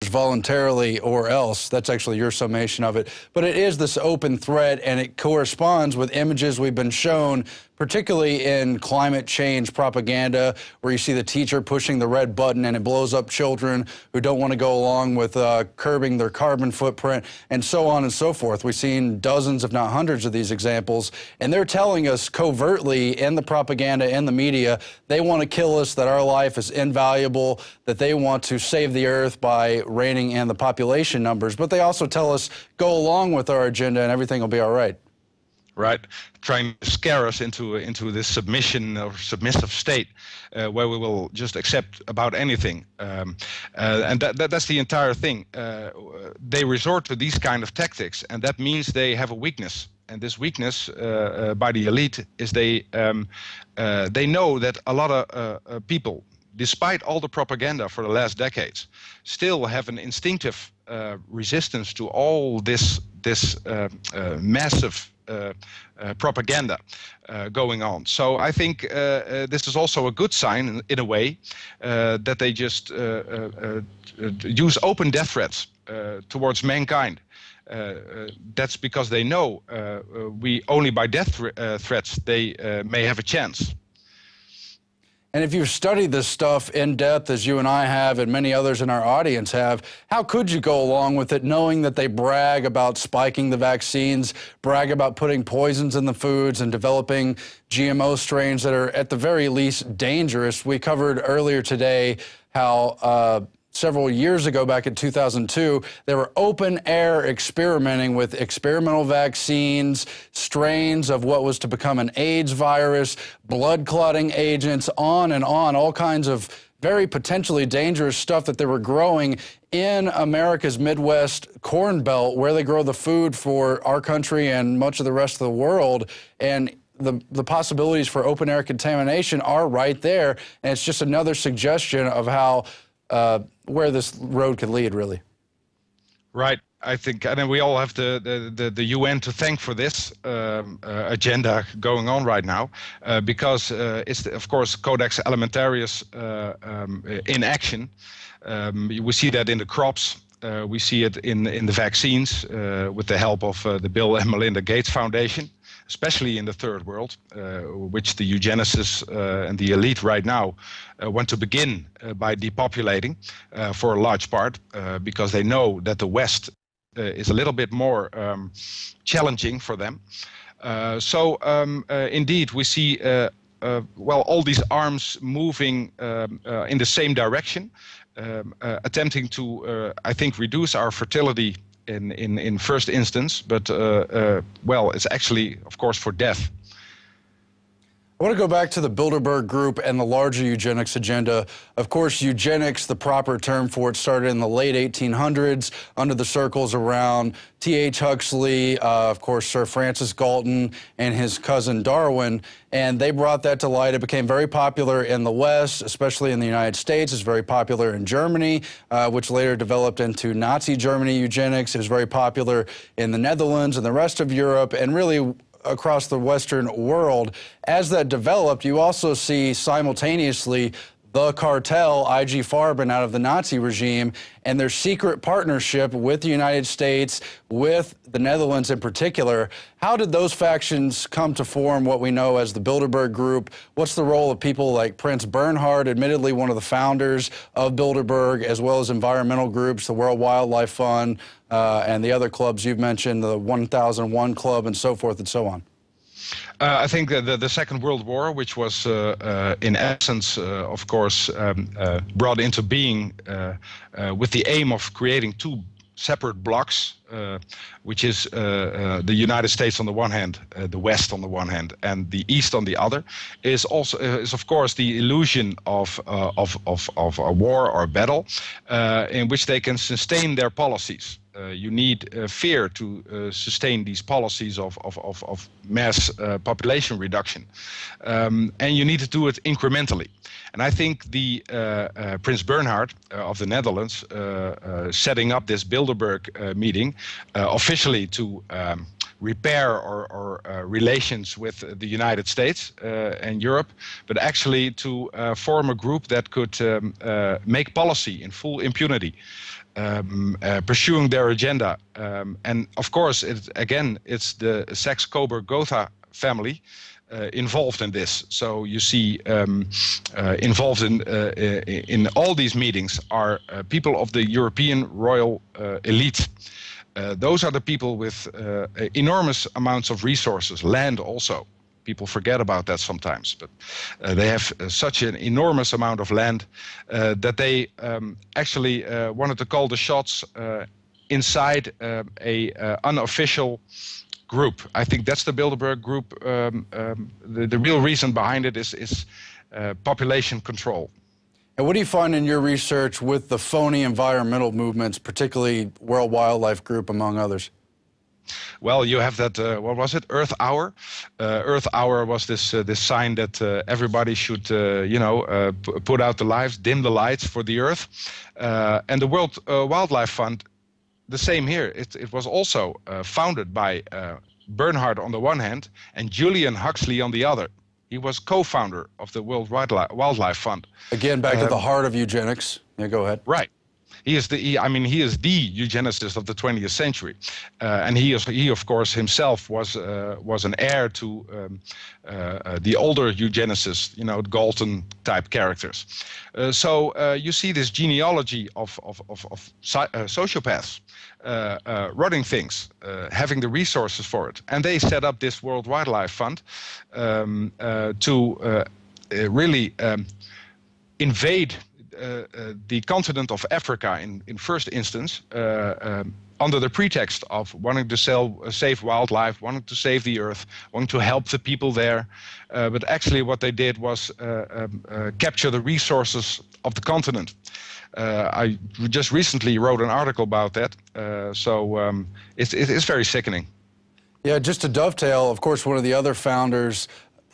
voluntarily or else. That's actually your summation of it. But it is this open threat, and it corresponds with images we've been shown, particularly in climate change propaganda, where you see the teacher pushing the red button and it blows up children who don't want to go along with curbing their carbon footprint, and so on and so forth. We've seen dozens, if not hundreds, of these examples, and they're telling us covertly in the propaganda, in the media, they want to kill us, that our life is invaluable, that they want to save the earth by reining in the population numbers. But they also tell us, go along with our agenda and everything will be all right. Right, trying to scare us into this submission or submissive state where we will just accept about anything, and that's the entire thing. They resort to these kind of tactics, and that means they have a weakness. And this weakness by the elite is they know that a lot of people, despite all the propaganda for the last decades, still have an instinctive resistance to all this massive propaganda going on. So I think this is also a good sign, in a way, that they just use open death threats towards mankind. That's because they know we only by death threats they may have a chance. And if you've studied this stuff in depth, as you and I have and many others in our audience have, how could you go along with it knowing that they brag about spiking the vaccines, brag about putting poisons in the foods and developing GMO strains that are at the very least dangerous? We covered earlier today how several years ago, back in 2002, they were open-air experimenting with experimental vaccines, strains of what was to become an AIDS virus, blood-clotting agents, on and on, all kinds of very potentially dangerous stuff that they were growing in America's Midwest Corn Belt, where they grow the food for our country and much of the rest of the world. And the possibilities for open-air contamination are right there, and it's just another suggestion of how where this road could lead, really. Right. I think, and then we all have the UN to thank for this agenda going on right now, because it's, of course, Codex Alimentarius in action. We see that in the crops. We see it in the vaccines with the help of the Bill and Melinda Gates Foundation, especially in the third world, which the eugenicists and the elite right now want to begin by depopulating for a large part, because they know that the West is a little bit more challenging for them. Indeed, we see well, all these arms moving in the same direction, attempting to, I think, reduce our fertility in first instance, but well, it's actually, of course, for death. I want to go back to the Bilderberg Group and the larger eugenics agenda. Of course, eugenics, the proper term for it, started in the late 1800s under the circles around T.H. Huxley, of course, Sir Francis Galton, and his cousin Darwin. And they brought that to light. It became very popular in the West, especially in the United States. It's very popular in Germany, which later developed into Nazi Germany eugenics. It was very popular in the Netherlands and the rest of Europe, and really across the Western world. As that developed, you also see simultaneously the cartel, IG Farben, out of the Nazi regime, and their secret partnership with the United States, with the Netherlands in particular. How did those factions come to form what we know as the Bilderberg Group? What's the role of people like Prince Bernhard, admittedly one of the founders of Bilderberg, as well as environmental groups, the World Wildlife Fund, and the other clubs you've mentioned, the 1001 Club, and so forth and so on? I think the Second World War, which was in essence, of course, brought into being with the aim of creating two separate blocks, which is the United States on the one hand, the West on the one hand, and the East on the other, is also of course the illusion of a war or a battle in which they can sustain their policies. You need fear to sustain these policies of mass population reduction, and you need to do it incrementally. And I think the Prince Bernhard of the Netherlands setting up this Bilderberg meeting officially to repair or relations with the United States and Europe, but actually to form a group that could make policy in full impunity. pursuing their agenda. And of course, it's the Saxe-Coburg-Gotha family involved in this. So you see, involved in all these meetings are people of the European royal elite. Those are the people with enormous amounts of resources, land also. People forget about that sometimes, but they have such an enormous amount of land that they actually wanted to call the shots inside a unofficial group. I think that's the Bilderberg Group. The real reason behind it is population control. And what do you find in your research with the phony environmental movements, particularly World Wildlife Group, among others? Well, you have that, what was it, Earth Hour? Earth Hour was this sign that everybody should, put out the lights, dim the lights for the Earth. And the World Wildlife Fund, the same here. It was also founded by Bernhard on the one hand and Julian Huxley on the other. He was co-founder of the World Wildlife Fund. Again, back to the heart of eugenics. Yeah, go ahead. Right. He is the eugenicist of the 20th century, and he of course himself was an heir to the older eugenicists, Galton type characters. So you see this genealogy of sociopaths running things, having the resources for it, and they set up this World Wildlife Fund to really invade the continent of Africa in first instance, under the pretext of wanting to save wildlife, wanting to save the earth, wanting to help the people there. But actually what they did was capture the resources of the continent. I just recently wrote an article about that, so it's very sickening. Yeah, just to dovetail, of course, one of the other founders,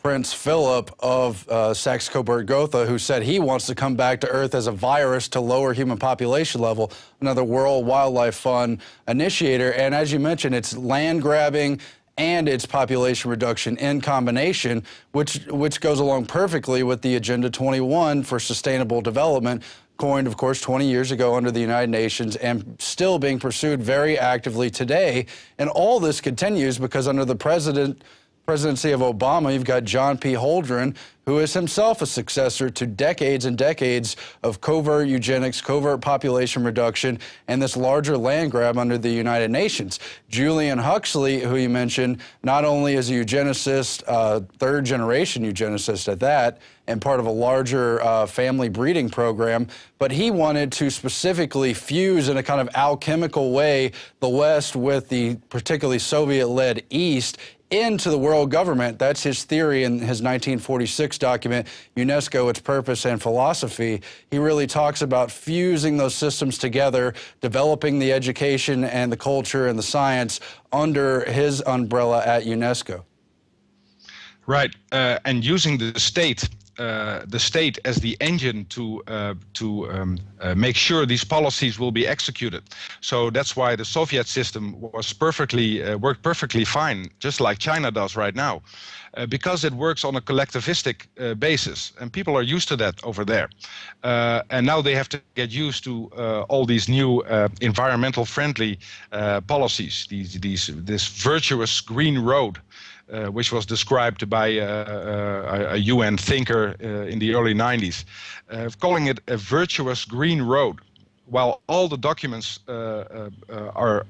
Prince Philip of Saxe-Coburg-Gotha, who said he wants to come back to Earth as a virus to lower human population level, another World Wildlife Fund initiator. And as you mentioned, it's land grabbing and it's population reduction in combination, which goes along perfectly with the Agenda 21 for Sustainable Development, coined, of course, 20 years ago under the United Nations and still being pursued very actively today. And all this continues because under the presidency of Obama, you've got John P. Holdren, who is himself a successor to decades and decades of covert eugenics, covert population reduction, and this larger land grab under the United Nations. Julian Huxley, who you mentioned, not only is a eugenicist, third-generation eugenicist at that, and part of a larger family breeding program, but he wanted to specifically fuse in a kind of alchemical way the West with the particularly Soviet-led East into the world government. That's his theory in his 1946 document, UNESCO, Its Purpose and Philosophy. He really talks about fusing those systems together, developing the education and the culture and the science under his umbrella at UNESCO. Right, and using the state as the engine to make sure these policies will be executed. So that's why the Soviet system was worked perfectly fine, just like China does right now, because it works on a collectivistic basis, and people are used to that over there. And now they have to get used to all these new environmental friendly policies, this virtuous green road. Which was described by a UN thinker in the early 90s, calling it a virtuous green road, while all the documents are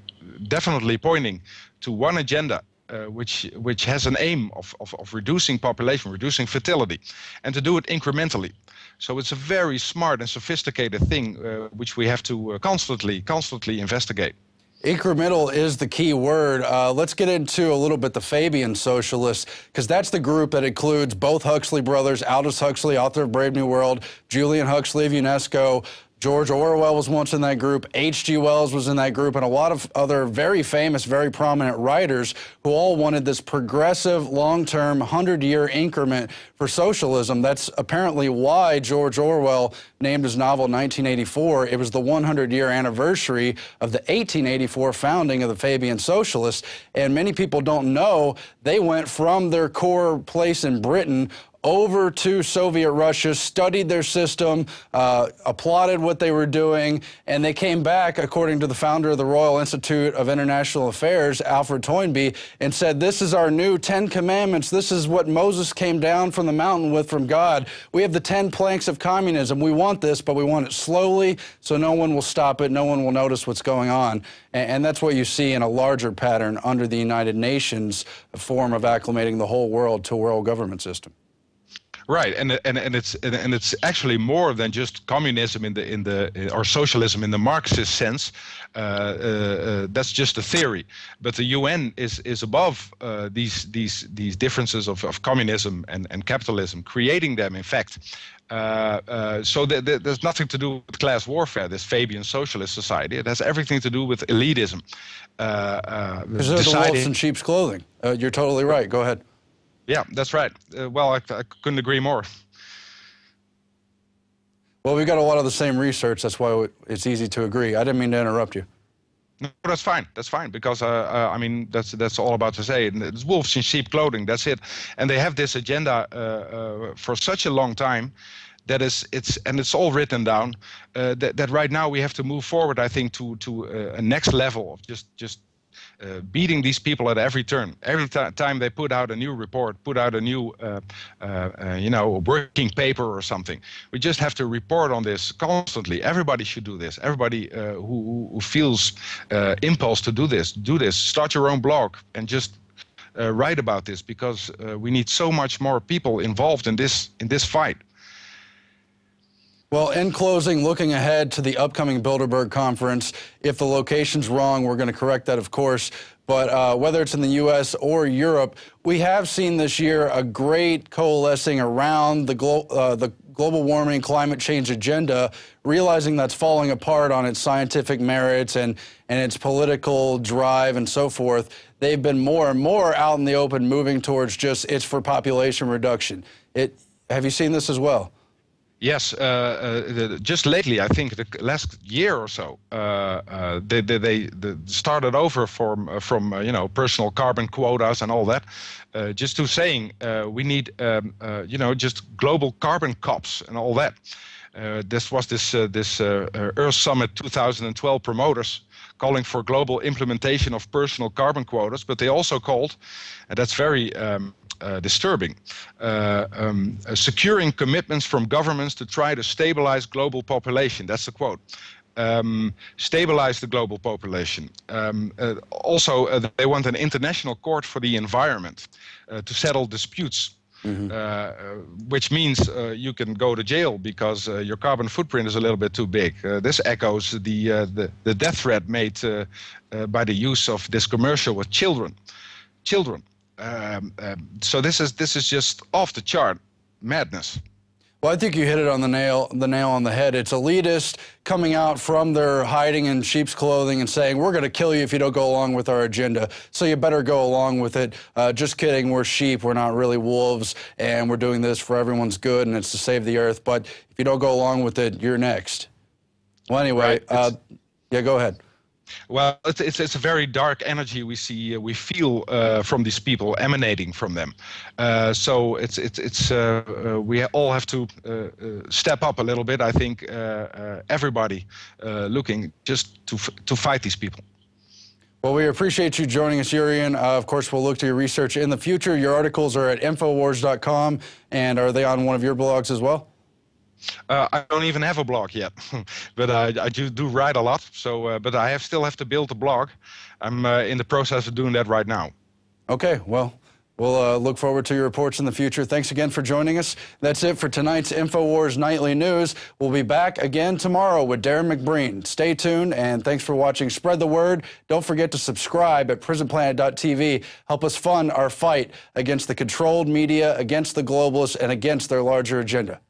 definitely pointing to one agenda, which has an aim of reducing population, reducing fertility, and to do it incrementally. So it's a very smart and sophisticated thing, which we have to constantly investigate. Incremental is the key word. Let's get into a little bit the Fabian socialists, because that's the group that includes both Huxley brothers, Aldous Huxley, author of Brave New World, Julian Huxley of UNESCO, George Orwell was once in that group, H.G. Wells was in that group, and a lot of other very famous, very prominent writers who all wanted this progressive, long-term, 100-year increment for socialism. That's apparently why George Orwell named his novel 1984. It was the 100-year anniversary of the 1884 founding of the Fabian Socialists, and many people don't know they went from their core place in Britain over to Soviet Russia, studied their system, applauded what they were doing, and they came back, according to the founder of the Royal Institute of International Affairs, Alfred Toynbee, and said, this is our new 10 commandments. This is what Moses came down from the mountain with from God. We have the 10 planks of communism. We want this, but we want it slowly, so no one will stop it, no one will notice what's going on. And that's what you see in a larger pattern under the United Nations, a form of acclimating the whole world to a world government system. Right, and it's actually more than just communism or socialism in the Marxist sense. That's just a theory. But the UN is above these differences of communism and capitalism, creating them, in fact. So there's nothing to do with class warfare, this Fabian socialist society. It has everything to do with elitism. Because they're the wolves in sheep's clothing. You're totally right. Go ahead. Yeah, that's right. Well, I couldn't agree more. Well, we've got a lot of the same research. That's why it's easy to agree. I didn't mean to interrupt you. No, that's fine. That's fine, because I mean that's all about to say. It's wolves in sheep clothing. That's it. And they have this agenda for such a long time that it's all written down. That right now we have to move forward, I think, to a next level of just beating these people at every turn. Every time they put out a new report, put out a new, working paper or something, we just have to report on this constantly. Everybody should do this. Everybody who feels impulse to do this. Start your own blog and just write about this, because we need so much more people involved in this fight. Well, in closing, looking ahead to the upcoming Bilderberg conference, if the location's wrong, we're going to correct that, of course. But whether it's in the U.S. or Europe, we have seen this year a great coalescing around the global warming, climate change agenda, realizing that's falling apart on its scientific merits and its political drive and so forth. They've been more and more out in the open, moving towards just it's for population reduction. Have you seen this as well? Yes, just lately, I think the last year or so, they started over from personal carbon quotas and all that, just to saying we need just global carbon cops and all that. This was this Earth Summit 2012 promoters calling for global implementation of personal carbon quotas, but they also called, and that's very disturbing, securing commitments from governments to try to stabilize global population. That's the quote. Stabilize the global population. Also, they want an international court for the environment to settle disputes. Mm-hmm. Which means you can go to jail because your carbon footprint is a little bit too big. This echoes the death threat made by the use of this commercial with children. So this is just off the chart madness. Well, I think you hit it on the nail on the head. It's elitist coming out from their hiding in sheep's clothing and saying, we're going to kill you if you don't go along with our agenda, so you better go along with it. Just kidding, we're sheep, we're not really wolves, and we're doing this for everyone's good, and it's to save the earth. But if you don't go along with it, you're next. Well, anyway, right. Yeah, go ahead. Well, it's a very dark energy we feel from these people emanating from them. So we all have to step up a little bit. I think everybody looking just to fight these people. Well, we appreciate you joining us, Jurriën. Of course, we'll look to your research in the future. Your articles are at INFOWARS.com, and are they on one of your blogs as well? I don't even have a blog yet, but I do write a lot. So, but I still have to build a blog. I'm in the process of doing that right now. Okay, well, we'll look forward to your reports in the future. Thanks again for joining us. That's it for tonight's INFOWARS Nightly News. We'll be back again tomorrow with Darren McBreen. Stay tuned, and thanks for watching. Spread the word. Don't forget to subscribe at PrisonPlanet.tv. Help us fund our fight against the controlled media, against the globalists, and against their larger agenda.